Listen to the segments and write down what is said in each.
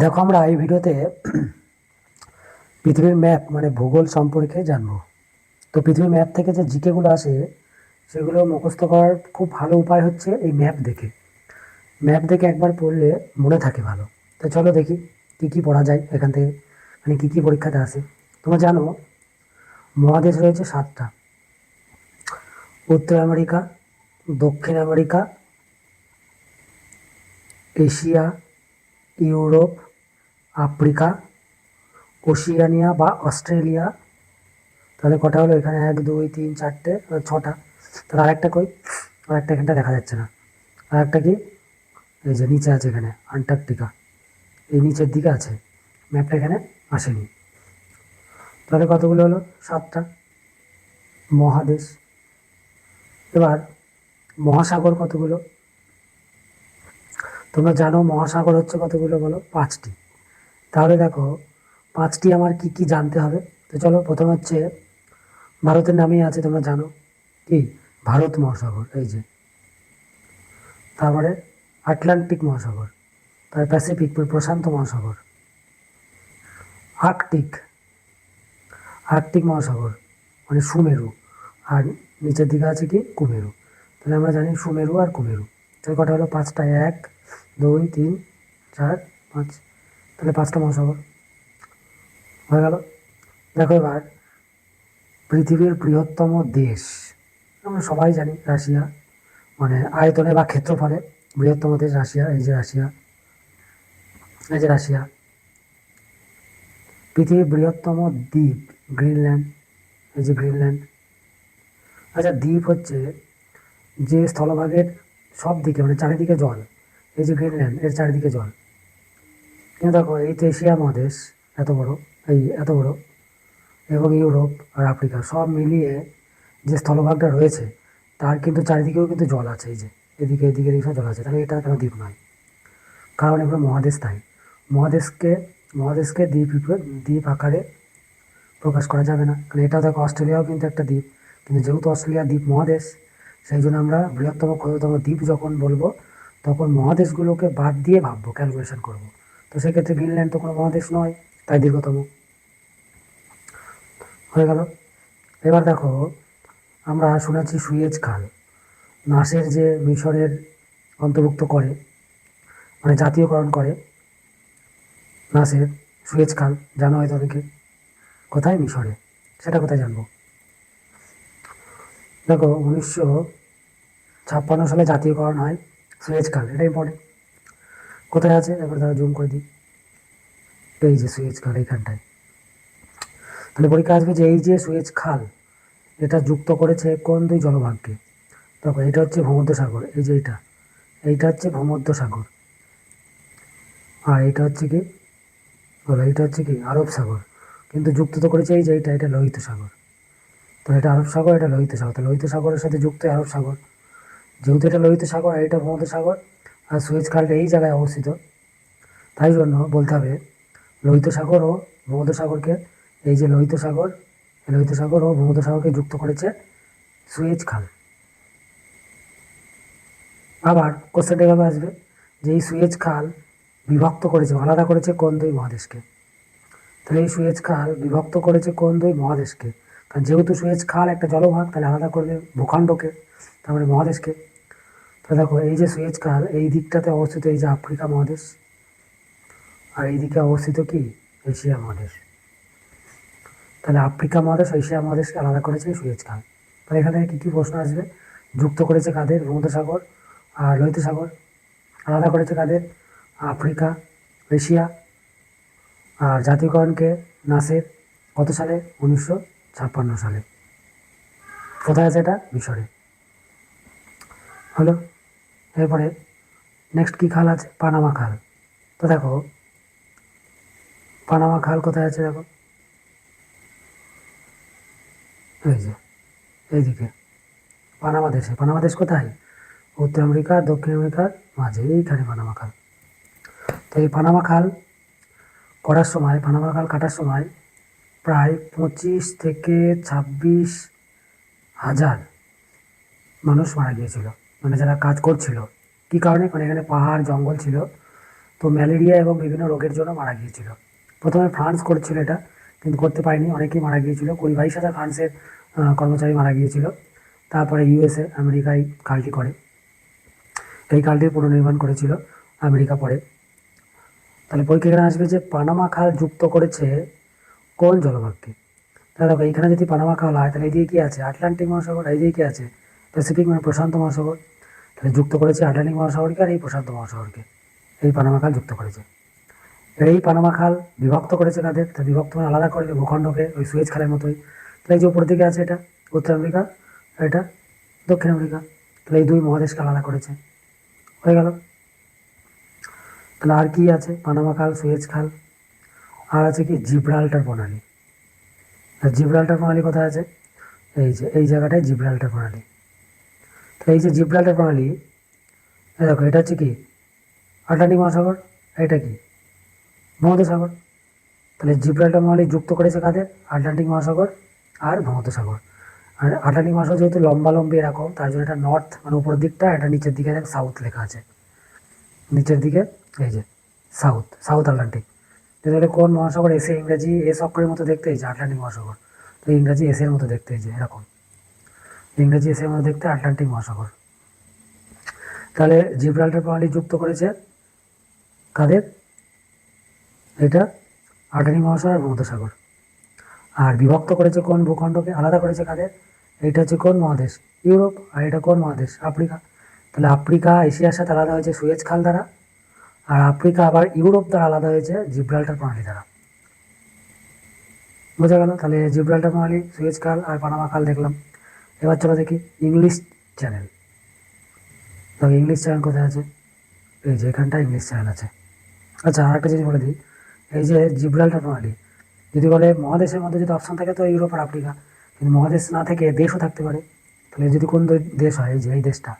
দেখো, আমরা এই ভিডিওতে পৃথিবীর ম্যাপ মানে ভূগোল সম্পর্কে জানবো। তো পৃথিবীর ম্যাপ থেকে যে জিকে গুলো আসে সেগুলো মুখস্থ করার খুব ভালো উপায় হচ্ছে এই ম্যাপ দেখে। ম্যাপ দেখে একবার পড়লে মনে থাকে ভালো। তো চলো দেখি কি কি পড়া যায় এখান থেকে, মানে কি কি পরীক্ষাতে আসে। তোমরা জানো মহাদেশ রয়েছে 7টা: উত্তর আমেরিকা, দক্ষিণ America, Asia, Europe, Africa, Oceania বা অস্ট্রেলিয়া। তাহলে কটা হলো এখানে? 1 2 3 4টে, 6টা। তাহলে আরেকটা কই? আরেকটা এখানটা দেখা যাচ্ছে না। আরেকটা কি? এই যে নিচে আছে এখানে, আন্টার্কটিকা। এই নিচের দিকে আছে, ম্যাপটা এখানে আসেনি। তাহলে কতগুলো হলো? 7টা মহাদেশ। এবার মহাসাগর কতগুলো? তোমরা জানো মহাসাগর হচ্ছে কতগুলো, বলো? 5টি। তাহলে দেখো 5টি আমার কি কি জানতে হবে। তো চলো, প্রথম হচ্ছে ভারতের নামেই আছে, তোমরা জানো কি? ভারত মহাসাগর, এই যে। তারপরে আটলান্টিক মহাসাগর, তার প্যাসিফিক মানে প্রশান্ত মহাসাগর, আর্কটিক, আর্কটিক মহাসাগর মানে সুমেরু, আর নিচের দিকে আছে কি? কুমেরু। তাহলে আমরা জানি সুমেরু আর কুমেরু। তাহলে কটা হলো? 5টা। 1 2 3 4 5। তাহলে 5টা মহাসাগর হয়ে গেল। দেখো এবার পৃথিবীর বৃহত্তম দেশ আমরা সবাই জানি রাশিয়া, মানে আয়তনে বা ক্ষেত্রফলে বৃহত্তম দেশ রাশিয়া। এই যে রাশিয়া, এই যে রাশিয়া। পৃথিবীর বৃহত্তম দ্বীপ গ্রিনল্যান্ড, এই যে গ্রিনল্যান্ড। আচ্ছা, দ্বীপ হচ্ছে যে স্থলভাগের সব দিকে মানে চারিদিকে জল। এই যে গ্রিনল্যান্ড, এর চারিদিকে জল। কিন্তু দেখো এই তো এশিয়া মহাদেশ, এত বড়, এই এত বড়, এবং ইউরোপ আর আফ্রিকা সব মিলিয়ে যে স্থলভাগটা রয়েছে তার কিন্তু চারিদিকেও কিন্তু জল আছে। এই যে এদিকে এদিকে এদিকে সব জল আছে। তাহলে এটা কেন দ্বীপ নয়? কারণ এগুলো মহাদেশ, তাই মহাদেশকে মহাদেশকে দ্বীপ আকারে প্রকাশ করা যাবে না। কারণ এটা দেখো অস্ট্রেলিয়াও কিন্তু একটা দ্বীপ, কিন্তু যেহেতু অস্ট্রেলিয়া দ্বীপ মহাদেশ, সেই জন্য আমরা বৃহত্তম ক্ষুদ্রতম দ্বীপ যখন বলবো তখন মহাদেশগুলোকে বাদ দিয়ে ভাববো, ক্যালকুলেশন করব। তো সেক্ষেত্রে গ্রিনল্যান্ড তো কোনো মহাদেশ নয়, তাই দীর্ঘতম হয়ে গেল। এবার দেখো, আমরা শুনেছি সুয়েজ খাল নাসের যে মিশরের অন্তর্ভুক্ত করে, মানে জাতীয়করণ করে নাসের। সুয়েজ খাল জানো হয়তো অনেকে, কোথায়? মিশরে। সেটা কোথায় জানবো? দেখো 1956 সালে জাতীয়করণ হয় সুয়েজ খাল, এটা ইম্পর্টেন্ট। কোথায় আছে এবার তারা জুম করে দিই, এই যে সুয়েজ খাল এইখানটায়। তাহলে পরীক্ষা আসবে যে এই যে সুয়েজ খাল, এটা যুক্ত করেছে কোন দুই জলভাগকে? দেখো এটা হচ্ছে ভূমধ্যসাগর, এই যে এইটা, এইটা হচ্ছে ভূমধ্যসাগর। আর এটা হচ্ছে কি? বলো, এইটা হচ্ছে কি? আরব সাগর। কিন্তু যুক্ত তো করেছে এই যে এইটা, এটা লোহিত সাগর। তো এটা আরব সাগর, এটা লোহিত সাগর। তো লোহিত সাগরের সাথে যুক্ত আরব সাগর। যেহেতু এটা লোহিত সাগর আর এটা ভূমধ্যসাগর, আর সুয়েজ খালটা এই জায়গায় অবস্থিত, তাই জন্য বলতে হবে লোহিত সাগর ও ভূমধ্যসাগরকে, এই যে লোহিত সাগর, এই লোহিত সাগর ও ভূমধ্যসাগরকে যুক্ত করেছে সুয়েজ খাল। আবার কোশ্চেনটা এভাবে আসবে যে এই সুয়েজ খাল বিভক্ত করেছে, আলাদা করেছে কোন দুই মহাদেশকে? তাহলে এই সুয়েজ খাল বিভক্ত করেছে কোন দুই মহাদেশকে? কারণ যেহেতু সুয়েজ খাল একটা জলভাগ, তাহলে আলাদা করবে ভূখণ্ডকে, তারপরে মহাদেশকে। তো দেখো এই যে সুয়েজ খাল এই দিকটাতে অবস্থিত এই যে আফ্রিকা মহাদেশ, আর এইদিকে অবস্থিত কি? এশিয়া মহাদেশ। তাহলে আফ্রিকা মহাদেশ এশিয়া মহাদেশকে আলাদা করেছে সুয়েজ খাল। তাহলে এখানে কি কি প্রশ্ন আসবে? যুক্ত করেছে কাদের? ভূমধ্যসাগর আর লোহিত সাগর। আলাদা করেছে কাদের? Africa, Asia. আর জাতীয়করণকে নাসের কত সালে? 1956 সালে। কোথায় আছে এটা? মিশরে। হলো। এরপরে নেক্সট কি খাল আছে? পানামা খাল। তো দেখো পানামা খাল কোথায় আছে? দেখো এই যে এইদিকে পানামা দেশে। পানামা দেশ কোথায়? উত্তর আমেরিকা আর দক্ষিণ আমেরিকার মাঝে, এইখানে পানামা খাল। তো এই পানামা খাল করার সময়, পানামা খাল কাটার সময় প্রায় 25 থেকে 26 হাজার মানুষ মারা গিয়েছিল, মানে যারা কাজ করছিল। কি কারণে? কারণ এখানে পাহাড় জঙ্গল ছিল, তো ম্যালেরিয়া এবং বিভিন্ন রোগের জন্য মারা গিয়েছিল। প্রথমে ফ্রান্স করছিল এটা, কিন্তু করতে পারেনি, অনেকেই মারা গিয়েছিল, 20-22 হাজার ফ্রান্সের কর্মচারী মারা গিয়েছিল। তারপরে ইউএসএ, আমেরিকায় খালটি করে, এই খালটির পুনর্নির্মাণ করেছিল আমেরিকা পরে। তাহলে পরীক্ষা এখানে আসবে যে পানামা খাল যুক্ত করেছে কোন জলভাগকে। তাহলে দেখো এইখানে যদি পানামা খাল হয় তাহলে এদিকে কি আছে, আটলান্টিক মহাসাগর, এইদিকে কি আছে প্যাসিফিক মানে প্রশান্ত মহাসাগর। তাহলে যুক্ত করেছে আটলান্টিক মহাসাগরকে আর এই প্রশান্ত মহাসাগরকে, এই পানামা খাল যুক্ত করেছে। এই পানামা খাল বিভক্ত করেছে কাদের, তা বিভক্ত মানে আলাদা করে ভূখণ্ডকে, ওই সুয়েজ খালের মতোই। তাহলে এই যে উপর দিকে আছে এটা উত্তর আমেরিকা, এটা দক্ষিণ আমেরিকা, তাহলে এই দুই মহাদেশকে আলাদা করেছে, হয়ে গেল। তাহলে আর কি আছে, পানামা খাল, সুয়েজ খাল, আর আছে কি জিব্রাল্টার প্রণালী। আর জিব্রাল্টার প্রণালী কোথায় আছে, এই যে এই জায়গাটায় জিব্রাল্টার প্রণালী। তো এই যে জিব্রাল্টার প্রণালী, দেখো এটা হচ্ছে কি আটলান্টিক মহাসাগর, এটা কি ভূমধ্যসাগর। তাহলে জিব্রাল্টার প্রণালী যুক্ত করেছে কাদের, আটলান্টিক মহাসাগর আর ভূমধ্যসাগর। আর আটলান্টিক মহাসাগর যেহেতু লম্বি এরকম, তার জন্য এটা নর্থ মানে উপর দিকটা, এটা নিচের দিকে সাউথ লেখা আছে, নিচের দিকে এই যে সাউথ, সাউথ আটলান্টিক। তাহলে কোন মহাসাগর এসে ইংরেজি এস অক্ষরের মতো দেখতে, এই যে আটলান্টিক মহাসাগর। তো ইংরেজি এসের মতো দেখতে, এই যে এরকম ইংরেজি এসের মতো দেখতে আটলান্টিক মহাসাগর। তাহলে জিব্রাল্টার প্রণালী যুক্ত করেছে কাদের, এটা আটলান্টিক মহাসাগর আর ভূমধ্যসাগর। আর বিভক্ত করেছে কোন ভূখণ্ডকে, আলাদা করেছে কাদের, এটা হচ্ছে কোন মহাদেশ, ইউরোপ, আর এটা কোন মহাদেশ, আফ্রিকা। তাহলে আফ্রিকা এশিয়ার সাথে আলাদা হয়েছে সুয়েজ খাল দ্বারা, আর আফ্রিকা আবার ইউরোপ দ্বারা আলাদা হয়েছে জিব্রাল্টার প্রণালী দ্বারা। বোঝা গেল। তাহলে জিব্রাল্টার প্রণালী, সুয়েজ খাল আর পানামা খাল দেখলাম। এবার চলো দেখি ইংলিশ চ্যানেল। তো ইংলিশ চ্যানেল কোথায় আছে, এই যে এখানটা ইংলিশ চ্যানেল আছে। আচ্ছা আর একটা জিনিস বলে দিই, এই যে জিব্রাল্টার প্রণালী যদি বলে মহাদেশের মধ্যে যদি অপশন থাকে তো ইউরোপ আর আফ্রিকা, কিন্তু মহাদেশ না থেকে দেশও থাকতে পারে। তাহলে যদি কোন দেশ হয়, এই যে এই দেশটা,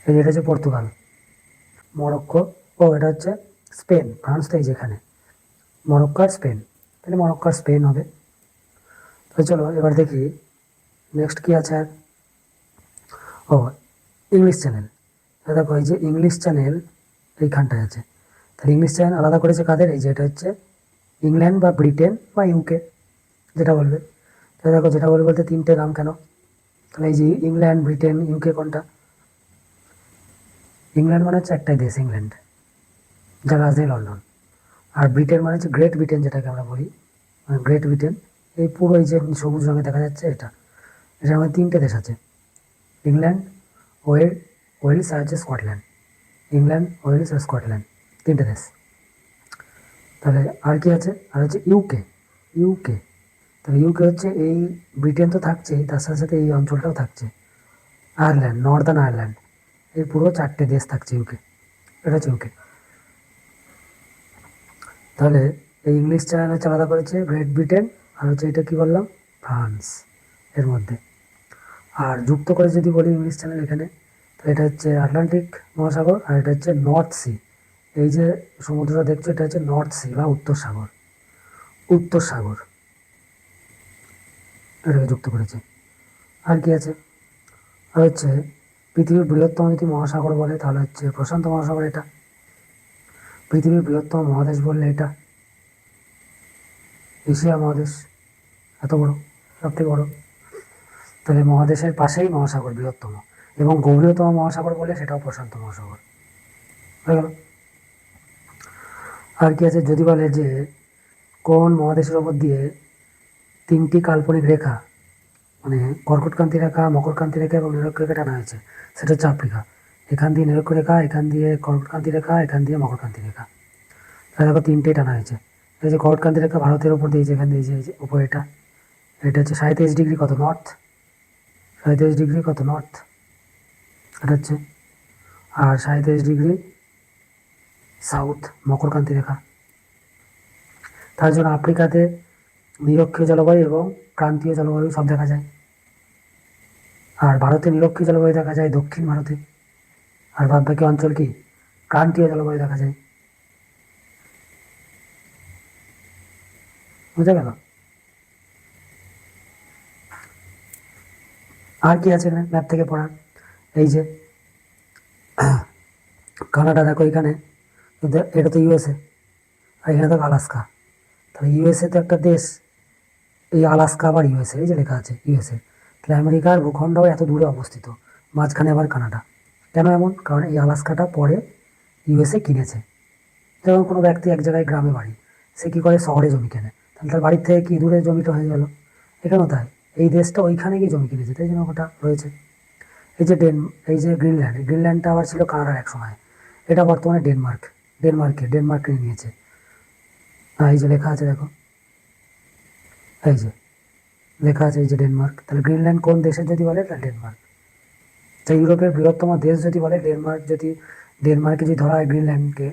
এই যে এটা হচ্ছে পর্তুগাল, মরক্কো, ও এটা হচ্ছে স্পেন, ফ্রান্স তো এই যেখানে, মরক্কো আর স্পেন, তাহলে মরক্কো আর স্পেন হবে। তো চলো এবার দেখি নেক্সট কি আছে আর, ও ইংলিশ চ্যানেল। দেখো এই যে ইংলিশ চ্যানেল এইখানটায় আছে। তাহলে ইংলিশ চ্যানেল আলাদা করেছে কাদের, এই যে এটা হচ্ছে ইংল্যান্ড বা ব্রিটেন বা ইউকে, যেটা বলবে। তাহলে দেখো যেটা বলবে বলতে তিনটে নাম কেন, তাহলে এই যে ইংল্যান্ড, ব্রিটেন, ইউকে কোনটা, ইংল্যান্ড মানে হচ্ছে একটাই দেশ ইংল্যান্ড, যার রাজধানী লন্ডন। আর ব্রিটেন মানে হচ্ছে গ্রেট ব্রিটেন, যেটাকে আমরা বলি, মানে গ্রেট ব্রিটেন, এই পুরো এই যে সবুজ রঙে দেখা যাচ্ছে এটা, এটার মধ্যে তিনটে দেশ আছে, ইংল্যান্ড, ওয়েলস আর হচ্ছে স্কটল্যান্ড, ইংল্যান্ড, ওয়েলস আর স্কটল্যান্ড, তিনটে দেশ। তাহলে আর কি আছে, আর হচ্ছে ইউকে, ইউকে, তাহলে ইউকে হচ্ছে এই ব্রিটেন তো থাকছেই, তার সাথে সাথে এই অঞ্চলটাও থাকছে, আয়ারল্যান্ড, নর্দার্ন আয়ারল্যান্ড, এই পুরো চারটে দেশ থাকছে ইউকে, এটা হচ্ছে ইউকে। তাহলে এই ইংলিশ চ্যানেল হচ্ছে আলাদা করেছে গ্রেট ব্রিটেন, আর হচ্ছে এটা কি বললাম ফ্রান্স এর মধ্যে। আর যুক্ত করে যদি বলি ইংলিশ চ্যানেল এখানে, তাহলে এটা হচ্ছে আটলান্টিক মহাসাগর, আর এটা হচ্ছে নর্থ সি, এই যে সমুদ্রটা দেখছো এটা হচ্ছে নর্থ সি বা উত্তর সাগর, উত্তর সাগর, এটাকে যুক্ত করেছে। আর কি আছে, আর হচ্ছে পৃথিবীর বৃহত্তম যদি মহাসাগর বলে তাহলে হচ্ছে প্রশান্ত মহাসাগর, এটা পৃথিবীর বৃহত্তম মহাদেশ বললে এটা এশিয়া মহাদেশ, এত বড়, সব থেকে বড়। তাহলে মহাদেশের পাশেই মহাসাগর বৃহত্তম, এবং গভীরতম মহাসাগর বলে সেটাও প্রশান্ত মহাসাগর, হয়ে গেল। আর কি আছে, যদি বলে যে কোন মহাদেশের ওপর দিয়ে তিনটি কাল্পনিক রেখা, মানে কর্কটক্রান্তি রেখা, মকরক্রান্তি রেখা এবং নিরক্ষরেখা টানা হয়েছে, সেটা হচ্ছে আফ্রিকা। এখান দিয়ে নিরক্ষরেখা, এখান দিয়ে কর্কটক্রান্তি রেখা, এখান দিয়ে মকরক্রান্তি রেখা, তাহলে দেখো তিনটেই টানা হয়েছে। এই যে কর্কটক্রান্তি রেখা ভারতের উপর দিয়ে, যেখান দিয়ে এই যে উপর এটা, এটা হচ্ছে 37 ডিগ্রি কত নর্থ, 37 ডিগ্রি কত নর্থ, এটা হচ্ছে, আর 37 ডিগ্রি সাউথ মকরক্রান্তি রেখা। তার জন্য আফ্রিকাতে নিরক্ষীয় জলবায়ু এবং ক্রান্তীয় জলবায়ু সব দেখা যায়, আর ভারতে নিরক্ষীয় জলবায়ু দেখা যায় দক্ষিণ ভারতে, আর বাদ বাকি অঞ্চল কি ক্রান্তীয় জলবায়ু দেখা যায়, বুঝা গেল। আর কি আছে এখানে ম্যাপ থেকে পড়ার, এই যে কানাডা দেখো এখানে, এটা তো ইউএসএ, আর এখানে দেখো আলাস্কা। তাহলে ইউএসএ তো একটা দেশ, এই আলাস্কা আবার ইউএসএ, এই যে লেখা আছে ইউএসএ। তাহলে আমেরিকার ভূখণ্ড এত দূরে অবস্থিত, মাঝখানে আবার কানাডা। কেন এমন? কারণ এই আলাস্কাটা পরে ইউএসএ কিনেছে। যেমন কোনো ব্যক্তি এক জায়গায় গ্রামে বাড়ি, সে কী করে? শহরে জমি কেনে, তাহলে তার বাড়ির থেকে কি দূরে জমিটা হয়ে গেল? এখানেও তাই, এই দেশটা ওইখানে গিয়ে জমি কিনেছে, তাই জন্য ওটা রয়েছে। এই যে এই যে গ্রিনল্যান্ড, গ্রিনল্যান্ডটা আবার ছিল কানাডার এক সময়, এটা বর্তমানে ডেনমার্কে নিয়েছে। এই যে লেখা আছে দেখো, এই যে লেখা আছে, এই যে ডেনমার্ক। তাহলে গ্রিনল্যান্ড কোন দেশের যদি বলে? তাহলে ডেনমার্ক। তাই ইউরোপের বৃহত্তম দেশ যদি বলে ডেনমার্ক, যদি ডেনমার্কে যদি ধরা হয় গ্রিনল্যান্ডকে,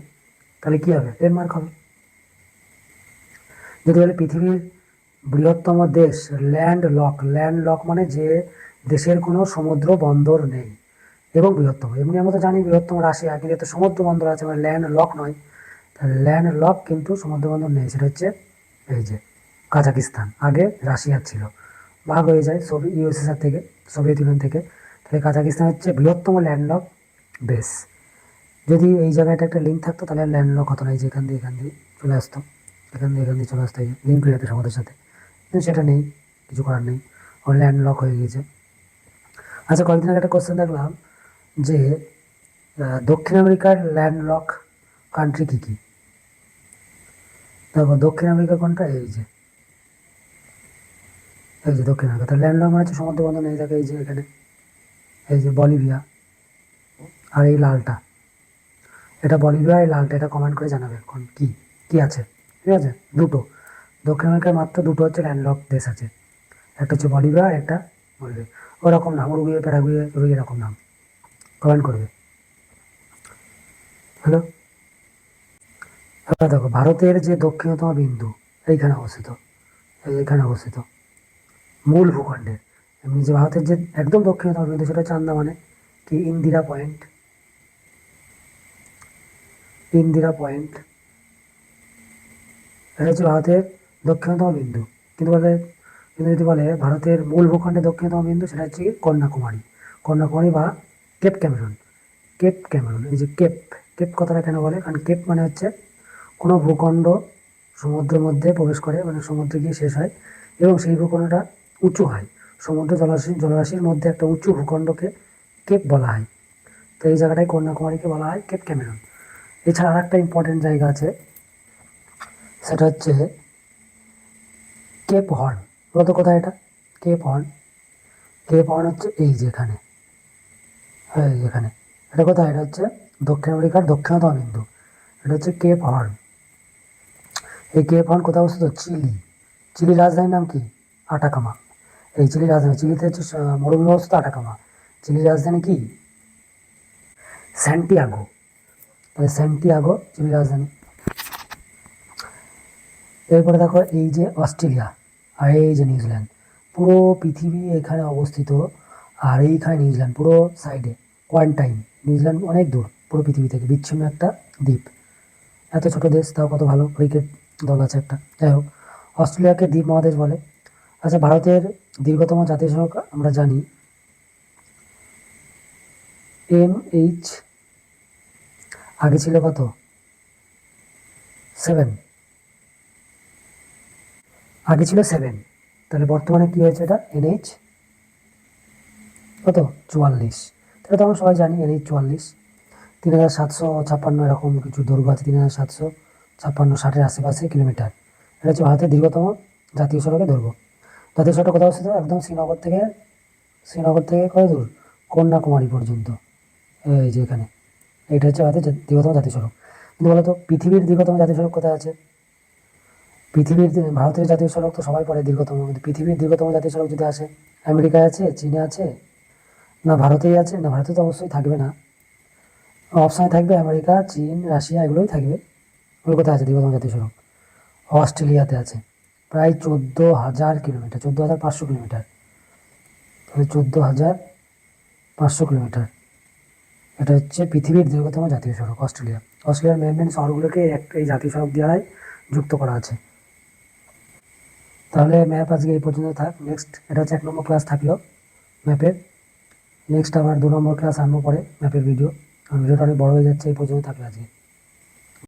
তাহলে কি হবে? ডেনমার্ক হবে। যদি বলে পৃথিবীর বৃহত্তম দেশ, ল্যান্ড লক মানে যে দেশের কোনো সমুদ্র বন্দর নেই এবং বৃহত্তম। এমনি আমরা তো জানি বৃহত্তম রাশিয়া, কিন্তু এতে সমুদ্র বন্দর আছে, মানে ল্যান্ড লক নয়। তাহলে ল্যান্ড লক কিন্তু সমুদ্র বন্দর নেই, সেটা হচ্ছে এই যে কাজাকিস্তান। আগে রাশিয়া ছিল, ভাগ হয়ে যায় ইউএসএসআর থেকে, সোভিয়েত ইউনিয়ন থেকে। তাহলে কাজাকিস্তান হচ্ছে বৃহত্তম ল্যান্ডলক দেশ। যদি এই জায়গাটা একটা লিঙ্ক থাকতো তাহলে ল্যান্ডলক হতো না, এই যে এখান দিয়ে চলে আসতো, এখান দিয়ে চলে আসতো, এই লিঙ্ক হয়ে যেত আমাদের সাথে। কিন্তু সেটা নেই, কিছু করার নেই, ও ল্যান্ডলক হয়ে গিয়েছে। আচ্ছা, কয়েকদিন আগে একটা কোশ্চেন দেখলাম যে দক্ষিণ আমেরিকার ল্যান্ডলক কান্ট্রি কী কী? দেখো দক্ষিণ আমেরিকা কোনটা? এই যে দক্ষিণ আমেরিকা। তাহলে ল্যান্ডলক মানে হচ্ছে সমুদ্র বন্দর নেই, থাকে এই যে এখানে, এই যে বলিভিয়া, আর এই লালটা, এটা বলিভিয়া, এই লালটা, এটা কমেন্ট করে জানাবে কোন কি কি আছে। ঠিক আছে, দুটো দক্ষিণ আমেরিকার মাত্র দুটো হচ্ছে ল্যান্ডলক দেশ আছে, একটা হচ্ছে বলিভিয়া আর একটা বলবে ওরকম নাম, উরুগুয়ে, প্যারাগুয়ে, এরকম নাম। কমেন্ট করবে। হ্যালো, এবার দেখো ভারতের যে দক্ষিণতম বিন্দু এইখানে অবস্থিত, এইখানে অবস্থিত মূল ভূখণ্ডের। এমনি যে ভারতের যে একদম দক্ষিণতম বিন্দু সেটা হচ্ছে আন্দামানে, কি ইন্দিরা পয়েন্ট, এটা হচ্ছে ভারতের দক্ষিণতম বিন্দু। কিন্তু যদি বলে ভারতের মূল ভূখণ্ডের দক্ষিণতম বিন্দু, সেটা হচ্ছে কি? কন্যাকুমারী বা কেপ ক্যামেরন। এই যে কেপ কথাটা কেন বলে? কারণ কেপ মানে হচ্ছে কোনো ভূখণ্ড সমুদ্রের মধ্যে প্রবেশ করে, মানে সমুদ্রে গিয়ে শেষ হয় এবং সেই ভূখণ্ডটা উঁচু হয়। সমুদ্র জলরাশির মধ্যে একটা উঁচু ভূখণ্ডকে কেপ বলা হয়। তো এই জায়গাটায় কন্যাকুমারীকে বলা হয় কেপ ক্যামেরন। এছাড়া আর একটা ইম্পর্টেন্ট জায়গা আছে, সেটা হচ্ছে কেপ হর্ন। বলতো কোথায় এটা? কেপ হর্ন হচ্ছে এই যেখানে, এখানে। এটা কোথায়? এটা হচ্ছে দক্ষিণ আমেরিকার দক্ষিণতম বিন্দু, এটা হচ্ছে কেপ হর্ন। এই কেপ হর্ন কোথায় অবস্থিত? চিলি রাজধানীর নাম কি? আটাকামা। এই চিলি রাজধানী, চিলিতে হচ্ছে মরুভূমি অবস্থিত আটাকামা। চিলি রাজধানী কি? স্যান্টিয়াগো। স্যান্টিয়াগো চিলি রাজধানী। এরপরে দেখো এই যে অস্ট্রেলিয়া আর এই যে নিউজিল্যান্ড, পুরো পৃথিবী এখানে অবস্থিত, আর এইখানে নিউজিল্যান্ড পুরো সাইডে কোয়ারেন্টাইন। নিউজিল্যান্ড অনেক দূর পুরো পৃথিবী থেকে, বিচ্ছিন্ন একটা দ্বীপ। এত ছোট দেশ, তাও কত ভালো ক্রিকেট দল আছে একটা। যাই হোক, অস্ট্রেলিয়াকে দ্বীপ মহাদেশ বলে। আচ্ছা, ভারতের দীর্ঘতম জাতীয় সড়ক আমরা জানি NH, আগে ছিল কত? 7, আগে ছিল 7, তাহলে বর্তমানে কি হয়েছে? এটা NH কত? 44। তাহলে তো আমরা সবাই জানি NH 44, 3756 এরকম কিছু দৈর্ঘ্য আছে, 3756, 60-এর আশেপাশে কিলোমিটার। এটা হচ্ছে ভারতের দীর্ঘতম জাতীয় সড়কের দৈর্ঘ্য। জাতীয় সড়ক কোথাও অবস্থিত? একদম শ্রীনগর থেকে কত দূর? কন্যাকুমারী পর্যন্ত, এই যে এখানে। এটা হচ্ছে ভারতের দীর্ঘতম জাতীয় সড়ক। কিন্তু বলতো পৃথিবীর দীর্ঘতম জাতীয় সড়ক কোথায় আছে? ভারতের জাতীয় সড়ক তো সবাই পড়ে দীর্ঘতম, কিন্তু পৃথিবীর দীর্ঘতম জাতীয় সড়ক যদি আসে, আমেরিকায় আছে, চীনে আছে, না ভারতেই আছে? না, ভারতে তো অবশ্যই থাকবে না, অপশানে থাকবে আমেরিকা, চীন, রাশিয়া, এগুলোই থাকবে। ওগুলো কোথায় আছে দীর্ঘতম জাতীয় সড়ক? অস্ট্রেলিয়াতে আছে, প্রায় 14,000 কিলোমিটার, 14,500 কিলোমিটার। তাহলে 14,500 কিলোমিটার, এটা হচ্ছে পৃথিবীর দীর্ঘতম জাতীয় সড়ক অস্ট্রেলিয়ার মেন শহরগুলোকে এই জাতীয় সড়ক দ্বারাই যুক্ত করা আছে। তাহলে ম্যাপ আজকে এই পর্যন্ত থাক। নেক্সট, এটা হচ্ছে 1 নম্বর ক্লাস থাকলো ম্যাপের। নেক্সট আবার 2 নম্বর ক্লাস আনবো পরে ম্যাপের ভিডিও, কারণ ভিডিওটা অনেক বড় হয়ে যাচ্ছে। এই পর্যন্ত থাকলো আজকে।